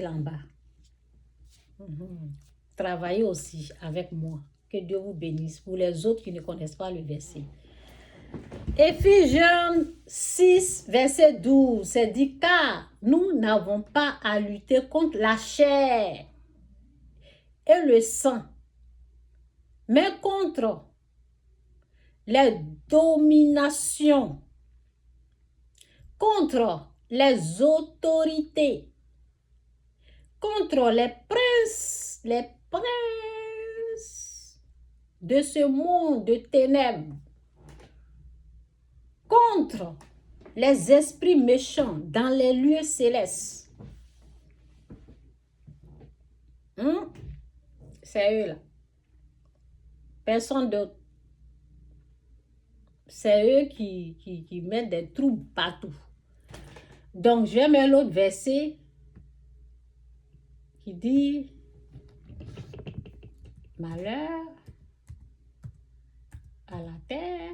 là en bas. Travaillez aussi avec moi. Que Dieu vous bénisse. Pour les autres qui ne connaissent pas le verset. Éphésiens 6, verset 12, c'est dit, car nous n'avons pas à lutter contre la chair et le sang, mais contre les dominations, contre les autorités, contre les princes de ce monde de ténèbres, contre les esprits méchants dans les lieux célestes. C'est eux là. Personne d'autre. C'est eux qui mettent des troubles partout. Donc, je vais mettre l'autre verset qui dit malheur à la terre,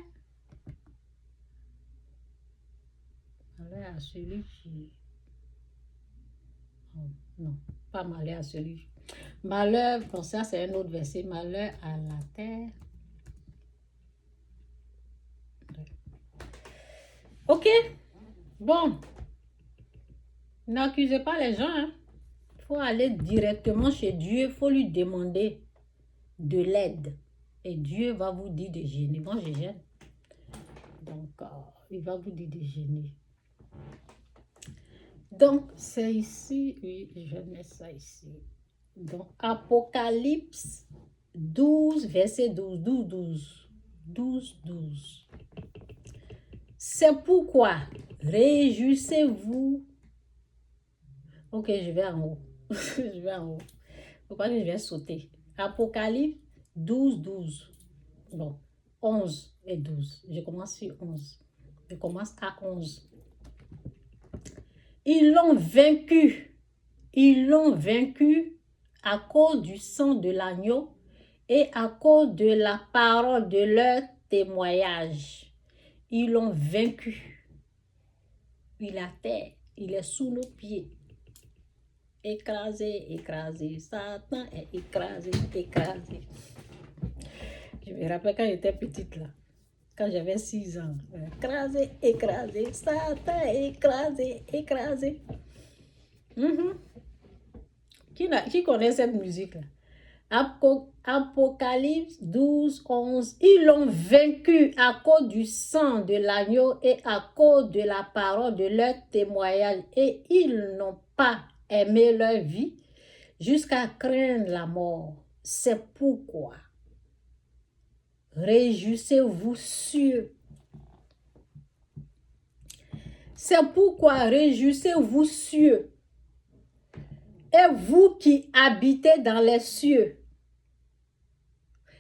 malheur à celui qui... Oh, non, pas malheur à celui. Malheur, pour ça c'est un autre verset, malheur à la terre. Ok, bon, n'accusez pas les gens, hein. Il faut aller directement chez Dieu, il faut lui demander de l'aide. Et Dieu va vous dire de gêner. Moi, je gêne. Donc, il va vous dire de gêner. Donc, c'est ici, oui, je vais mettre ça ici. Donc, Apocalypse 12, verset 12, 12, 12, 12, 12. C'est pourquoi réjouissez-vous. Ok, je vais en haut. Je vais en haut. Pourquoi je vais sauter? Apocalypse 12, 12. Bon, 11 et 12. Je commence sur 11. Je commence à 11. Ils l'ont vaincu. Ils l'ont vaincu à cause du sang de l'agneau et à cause de la parole de leur témoignage. Ils l'ont vaincu. Il est à terre. Il est sous nos pieds. Écrasé, écrasé. Satan est écrasé, écrasé. Je me rappelle quand j'étais petite là. Quand j'avais 6 ans. Écrasé, écrasé. Satan est écrasé, écrasé. Qui connaît cette musique là? Apocalypse 12, 11. Ils l'ont vaincu à cause du sang de l'agneau et à cause de la parole de leur témoignage. Et ils n'ont pas aimé leur vie jusqu'à craindre la mort. C'est pourquoi réjouissez-vous sur. C'est pourquoi réjouissez-vous sur. Et vous qui habitez dans les cieux.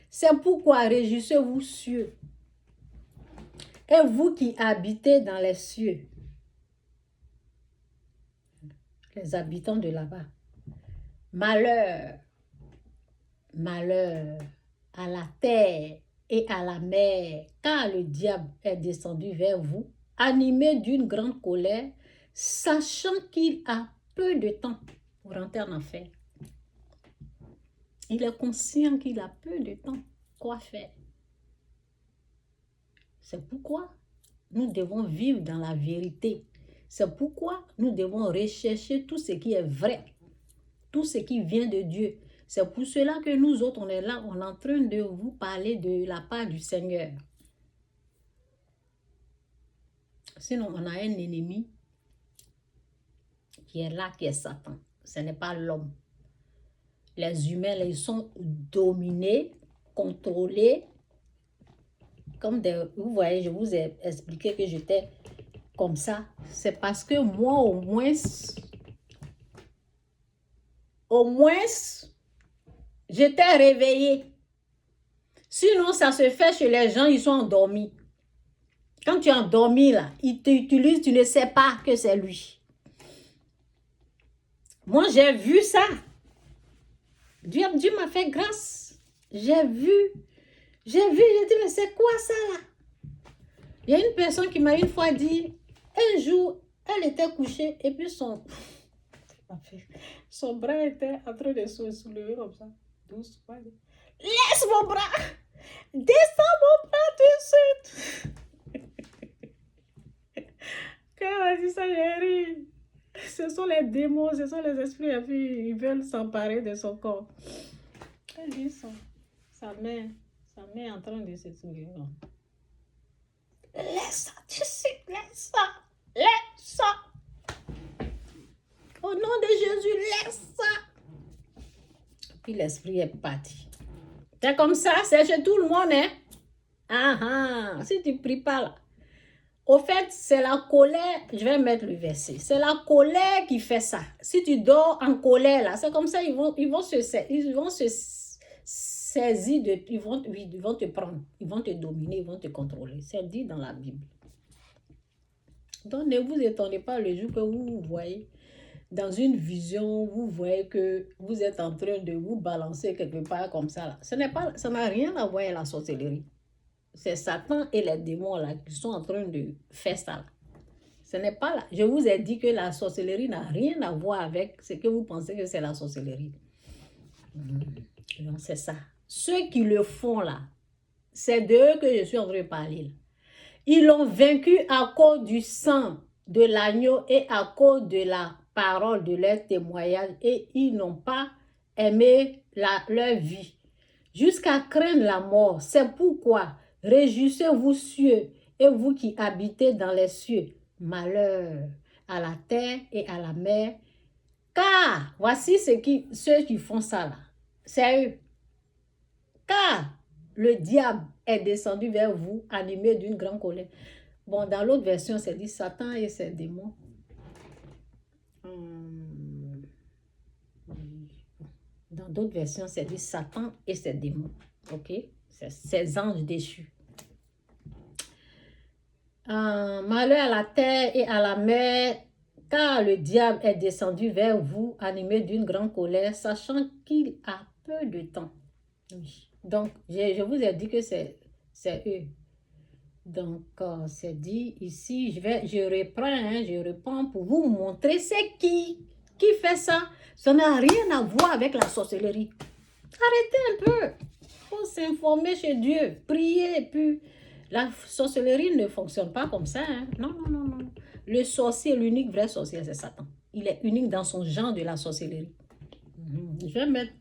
C'est pourquoi réjouissez-vous sur. Et vous qui habitez dans les cieux. Les habitants de là-bas. Malheur, malheur à la terre et à la mer, car le diable est descendu vers vous, animé d'une grande colère, sachant qu'il a peu de temps pour rentrer en enfer. Il est conscient qu'il a peu de temps. Quoi faire? C'est pourquoi nous devons vivre dans la vérité. C'est pourquoi nous devons rechercher tout ce qui est vrai, tout ce qui vient de Dieu. C'est pour cela que nous autres, on est là, on est en train de vous parler de la part du Seigneur. Sinon, on a un ennemi qui est là, qui est Satan. Ce n'est pas l'homme. Les humains, ils sont dominés, contrôlés. Comme vous voyez, je vous ai expliqué que j'étais comme ça. C'est parce que moi, au moins, j'étais réveillée. Sinon, ça se fait chez les gens, ils sont endormis. Quand tu es endormi, là, ils t'utilisent, tu ne sais pas que c'est lui. Moi, j'ai vu ça. Dieu m'a fait grâce. J'ai vu, j'ai dit, mais c'est quoi ça là? Il y a une personne qui m'a une fois dit, un jour, elle était couchée et puis son Son bras était en train de se soulever comme ça. Doucement. Laisse mon bras! Descends mon bras tout de suite! Quand elle a dit ça, j'ai ri. Ce sont les démons, ce sont les esprits, et puis ils veulent s'emparer de son corps. Elle dit sa main est en train de se soulever. Laisse ça, tu sais, laisse ça. Au nom de Jésus, laisse ça. Puis l'esprit est parti. C'est comme ça, c'est chez tout le monde, hein? Si tu ne pries pas là. Au fait, c'est la colère, je vais mettre le verset, c'est la colère qui fait ça. Si tu dors en colère là, c'est comme ça, ils vont se saisir, ils vont te prendre, ils vont te dominer, ils vont te contrôler. C'est dit dans la Bible. Donc ne vous étonnez pas le jour que vous voyez dans une vision, vous voyez que vous êtes en train de vous balancer quelque part comme ça là. Ça n'a rien à voir avec la sorcellerie. C'est Satan et les démons là qui sont en train de faire ça là. Ce n'est pas là. Je vous ai dit que la sorcellerie n'a rien à voir avec ce que vous pensez que c'est la sorcellerie. Non, c'est ça. Ceux qui le font là, c'est d'eux que je suis en train de parler là. Ils l'ont vaincu à cause du sang de l'agneau et à cause de la parole de leur témoignage, et ils n'ont pas aimé leur vie jusqu'à craindre la mort. C'est pourquoi réjouissez-vous cieux et vous qui habitez dans les cieux. Malheur à la terre et à la mer, car voici ceux qui font ça là. C'est eux. Car le diable est descendu vers vous, animé d'une grande colère. Bon, dans l'autre version, c'est dit Satan et ses démons. Dans d'autres versions, c'est dit Satan et ses démons. Ok? C'est ses anges déchus. Malheur à la terre et à la mer, car le diable est descendu vers vous, animé d'une grande colère, sachant qu'il a peu de temps. Oui. Donc, je vous ai dit que c'est eux. Donc, c'est dit ici, je reprends pour vous montrer c'est qui fait ça. Ça n'a rien à voir avec la sorcellerie. Arrêtez un peu. Il faut s'informer chez Dieu, prier, et puis la sorcellerie ne fonctionne pas comme ça. Hein. Non. Le sorcier, l'unique vrai sorcier, c'est Satan. Il est unique dans son genre de la sorcellerie. Je vais mettre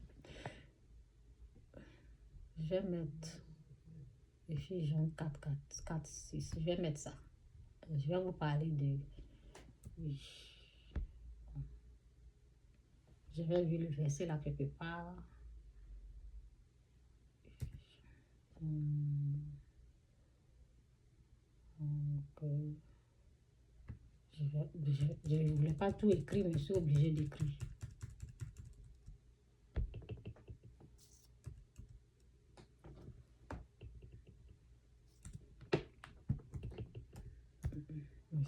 Ephésiens 4, 6. Je vais mettre ça. Je vais vous parler de... Oui. Je vais lire le verset là quelque part. Je ne voulais pas tout écrire, mais je suis obligée d'écrire.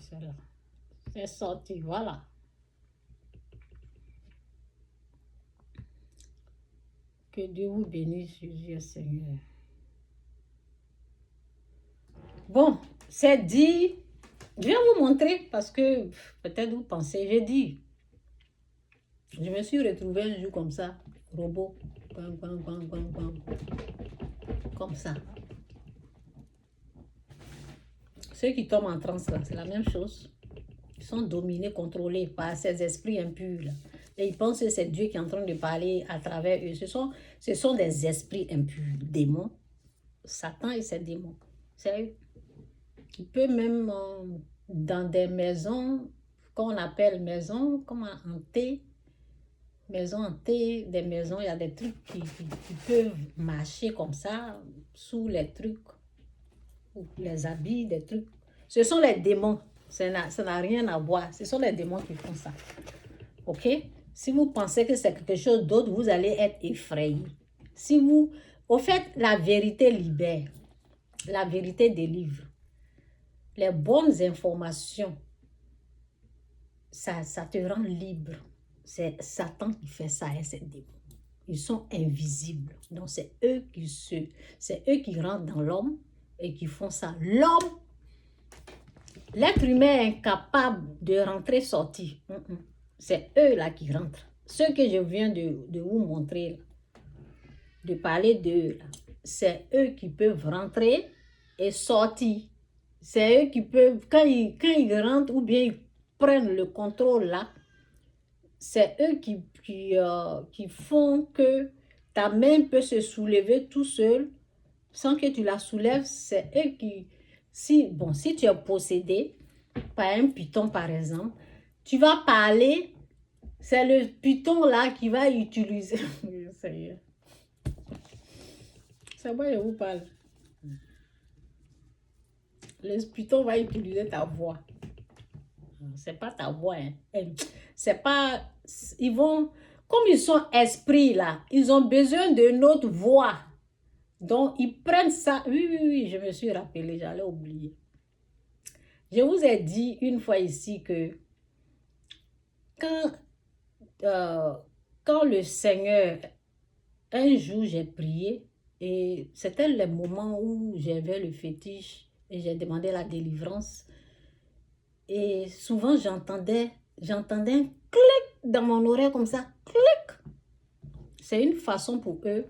C'est là. C'est sorti, voilà. Que Dieu vous bénisse, Jésus, Seigneur. Bon, c'est dit. Je vais vous montrer parce que peut-être vous pensez, j'ai dit. Je me suis retrouvée un jour comme ça, robot, comme ça. Ceux qui tombent en transe là, c'est la même chose. Ils sont dominés, contrôlés par ces esprits impurs là. Et ils pensent que c'est Dieu qui est en train de parler à travers eux. Ce sont des esprits impurs, démons. Satan et ses démons. C'est eux. Il peut même dans des maisons qu'on appelle maisons, comme hantées, maisons hantées, des maisons, il y a des trucs qui peuvent marcher comme ça, sous les trucs, ou les habits, des trucs. Ce sont les démons, ça n'a rien à voir, ce sont les démons qui font ça. Ok? Si vous pensez que c'est quelque chose d'autre, vous allez être effrayé. Au fait, la vérité libère, la vérité délivre. Les bonnes informations, ça te rend libre. C'est Satan qui fait ça et c'est démons. Ils sont invisibles. Donc, c'est eux qui rentrent dans l'homme et qui font ça. L'être humain est incapable de rentrer, sortir. c'est eux là qui rentrent. Ceux que je viens de vous montrer, là, de parler d'eux, c'est eux qui peuvent rentrer et sortir. C'est eux qui peuvent, quand ils rentrent ou bien ils prennent le contrôle là, c'est eux qui font que ta main peut se soulever tout seul sans que tu la soulèves. C'est eux qui, si tu es possédé par un python par exemple, tu vas parler, c'est le python là qui va utiliser. C'est moi je vous parle. Le python va utiliser ta voix. C'est pas ta voix. Hein. C'est pas. Ils vont. Comme ils sont esprits là, ils ont besoin de notre voix. Donc, ils prennent ça. Oui, je me suis rappelé, j'allais oublier. Je vous ai dit une fois ici que quand, quand le Seigneur, un jour j'ai prié et c'était le moment où j'avais le fétiche et j'ai demandé la délivrance. Et souvent j'entendais un clic dans mon oreille comme ça, clic. C'est une façon pour eux